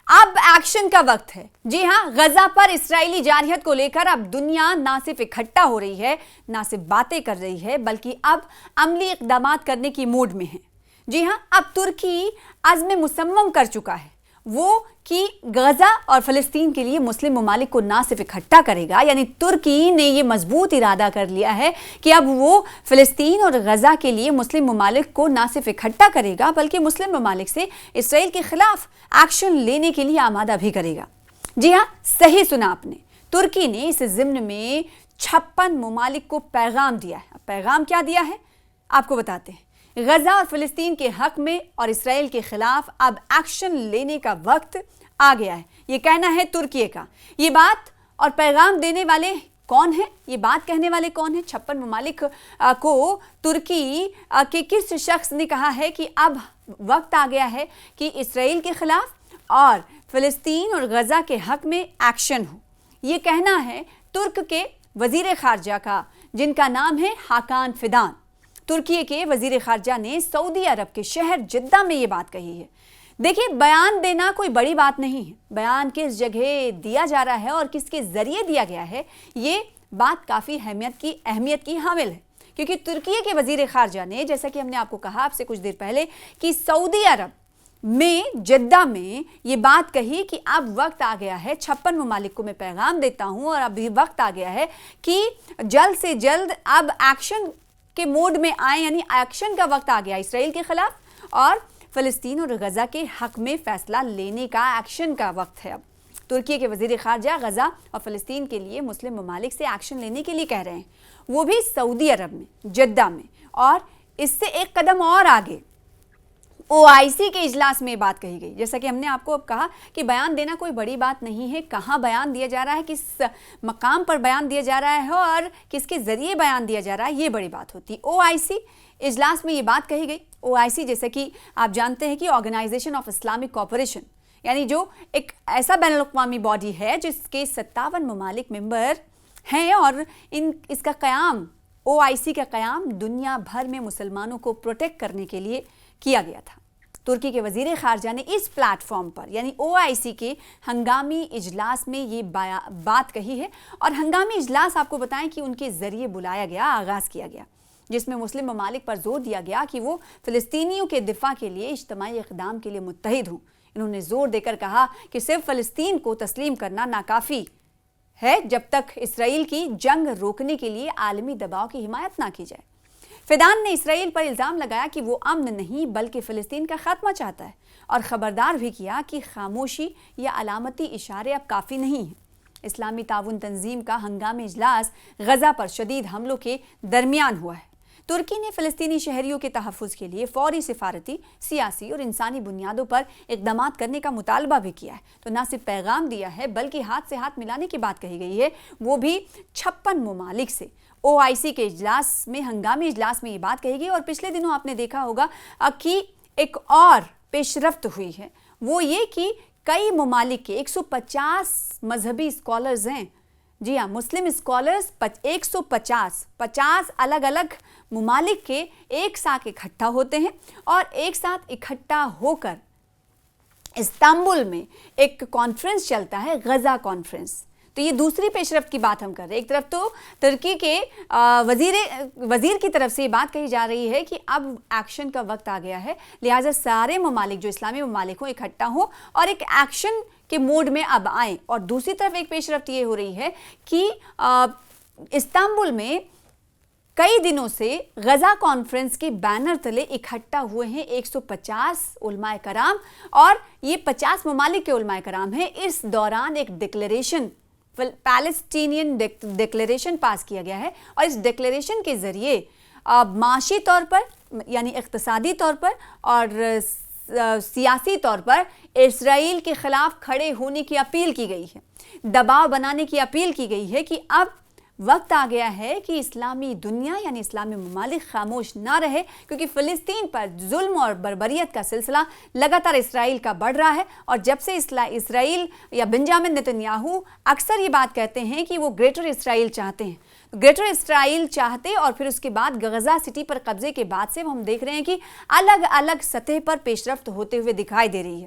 اب ایکشن کا وقت ہے. جی ہاں، غزہ پر اسرائیلی جارحیت کو لے کر اب دنیا نہ صرف اکٹھا ہو رہی ہے، نہ صرف باتیں کر رہی ہے، بلکہ اب عملی اقدامات کرنے کی موڈ میں ہے. جی ہاں، اب ترکی عزم مصمم کر چکا ہے وہ کہ غزہ اور فلسطین کے لیے مسلم ممالک کو نہ صرف اکٹھا کرے گا، یعنی ترکی نے یہ مضبوط ارادہ کر لیا ہے کہ اب وہ فلسطین اور غزہ کے لیے مسلم ممالک کو نہ صرف اکٹھا کرے گا بلکہ مسلم ممالک سے اسرائیل کے خلاف ایکشن لینے کے لیے آمادہ بھی کرے گا. جی ہاں، صحیح سنا آپ نے. ترکی نے اس ضمن میں 56 ممالک کو پیغام دیا ہے. پیغام کیا دیا ہے آپ کو بتاتے ہیں. غزہ اور فلسطین کے حق میں اور اسرائیل کے خلاف اب ایکشن لینے کا وقت آ گیا ہے، یہ کہنا ہے ترکی کا. یہ بات اور پیغام دینے والے کون ہیں؟ یہ بات کہنے والے کون ہیں؟ 56 ممالک کو ترکی کے کس شخص نے کہا ہے کہ اب وقت آ گیا ہے کہ اسرائیل کے خلاف اور فلسطین اور غزہ کے حق میں ایکشن ہو؟ یہ کہنا ہے ترک کے وزیر خارجہ کا، جن کا نام ہے حاکان فیدان. ترکی کے وزیر خارجہ نے سعودی عرب کے شہر جدہ میں یہ بات کہی ہے. دیکھیں، بیان دینا کوئی بڑی بات نہیں ہے. بیان کس جگہ دیا جا رہا ہے اور کس کے ذریعے دیا گیا ہے، یہ بات کافی اہمیت کی حامل ہے. کیونکہ ترکی کے وزیر خارجہ نے، جیسا کہ ہم نے آپ کو کہا آپ سے کچھ دیر پہلے، کہ سعودی عرب میں جدہ میں یہ بات کہی کہ اب وقت آ گیا ہے. 56 ممالک کو میں پیغام دیتا ہوں اور اب یہ وقت آ گیا ہے کہ جلد سے جلد اب ایکشن کے موڈ میں آئیں، یعنی ایکشن کا وقت آ گیا اسرائیل کے خلاف اور فلسطین اور غزہ کے حق میں فیصلہ لینے کا ایکشن کا وقت ہے. اب ترکی کے وزیر خارجہ غزہ اور فلسطین کے لیے مسلم ممالک سے ایکشن لینے کے لیے کہہ رہے ہیں، وہ بھی سعودی عرب میں، جدہ میں. اور اس سے ایک قدم اور آگے OIC کے اجلاس میں یہ بات کہی گئی. جیسا کہ ہم نے آپ کو اب کہا کہ بیان دینا کوئی بڑی بات نہیں ہے. کہاں بیان دیا جا رہا ہے، کس مقام پر بیان دیا جا رہا ہے اور کس کے ذریعے بیان دیا جا رہا ہے، یہ بڑی بات ہوتی. OIC اجلاس میں یہ بات کہی گئی. OIC جیسے کہ آپ جانتے ہیں کہ آرگنائزیشن آف اسلامک کوآپریشن، یعنی جو ایک ایسا بین الاقوامی باڈی ہے جس کے 57 ممالک ممبر ہیں، اور اس کا قیام OIC کا قیام دنیا بھر میں مسلمانوں کو پروٹیکٹ کرنے کے لیے کیا گیا تھا. ترکی کے وزیر خارجہ نے اس پلیٹ فارم پر، یعنی OIC کے ہنگامی اجلاس میں یہ بات کہی ہے. اور ہنگامی اجلاس آپ کو بتائیں کہ ان کے ذریعے بلایا گیا، آغاز کیا گیا، جس میں مسلم ممالک پر زور دیا گیا کہ وہ فلسطینیوں کے دفاع کے لیے اجتماعی اقدام کے لیے متحد ہوں. انہوں نے زور دے کر کہا کہ صرف فلسطین کو تسلیم کرنا ناکافی ہے جب تک اسرائیل کی جنگ روکنے کے لیے عالمی دباؤ کی حمایت نہ کی جائے. فیدان نے اسرائیل پر الزام لگایا کہ وہ امن نہیں بلکہ فلسطین کا خاتمہ چاہتا ہے، اور خبردار بھی کیا کہ خاموشی یا علامتی اشارے اب کافی نہیں ہیں. اسلامی تعاون تنظیم کا ہنگامی اجلاس غزہ پر شدید حملوں کے درمیان ہوا ہے. ترکی نے فلسطینی شہریوں کے تحفظ کے لیے فوری سفارتی، سیاسی اور انسانی بنیادوں پر اقدامات کرنے کا مطالبہ بھی کیا ہے. تو نہ صرف پیغام دیا ہے بلکہ ہاتھ سے ہاتھ ملانے کی بات کہی گئی ہے، وہ بھی 56 ممالک سے. OIC کے اجلاس میں، ہنگامی اجلاس میں یہ بات کہی گئی. اور پچھلے دنوں آپ نے دیکھا ہوگا کہ ایک اور پیش رفت ہوئی ہے، وہ یہ کہ کئی ممالک کے 150 مذہبی اسکالرز ہیں. جی ہاں، مسلم اسکالرز 150 الگ الگ ممالک کے ایک ساتھ اکٹھا ہوتے ہیں، اور ایک ساتھ اکٹھا ہو کر استنبول میں ایک کانفرنس چلتا ہے، غزہ کانفرنس. تو یہ دوسری پیش رفت کی بات ہم کر رہے ہیں. ایک طرف تو ترکی کے وزیر کی طرف سے یہ بات کہی جا رہی ہے کہ اب ایکشن کا وقت آ گیا ہے، لہٰذا سارے ممالک جو اسلامی ممالک ہوں اکٹھا ہوں اور ایک ایکشن کے موڈ میں اب آئیں. اور دوسری طرف ایک پیش رفت یہ ہو رہی ہے کہ استنبول میں کئی دنوں سے غزہ کانفرنس کے بینر تلے اکٹھا ہوئے ہیں 150 علماء کرام، اور یہ 50 ممالک کے علماء کرام ہیں. اس دوران ایک ڈکلیریشن، پیلسٹینین ڈکلیریشن پاس کیا گیا ہے، اور اس ڈکلیریشن کے ذریعے معاشی طور پر، یعنی اقتصادی طور پر اور سیاسی طور پر اسرائیل کے خلاف کھڑے ہونے کی اپیل کی گئی ہے، دباؤ بنانے کی اپیل کی گئی ہے کہ اب وقت آ گیا ہے کہ اسلامی دنیا یعنی اسلامی ممالک خاموش نہ رہے، کیونکہ فلسطین پر ظلم اور بربریت کا سلسلہ لگاتار اسرائیل کا بڑھ رہا ہے. اور جب سے اسرائیل یا بنجامن نتنیاہو اکثر یہ بات کہتے ہیں کہ وہ گریٹر اسرائیل چاہتے ہیں، گریٹر اسرائیل چاہتے، اور پھر اس کے بعد غزہ سٹی پر قبضے کے بعد سے ہم دیکھ رہے ہیں کہ الگ الگ سطح پر پیش رفت ہوتے ہوئے دکھائی دے رہی ہے.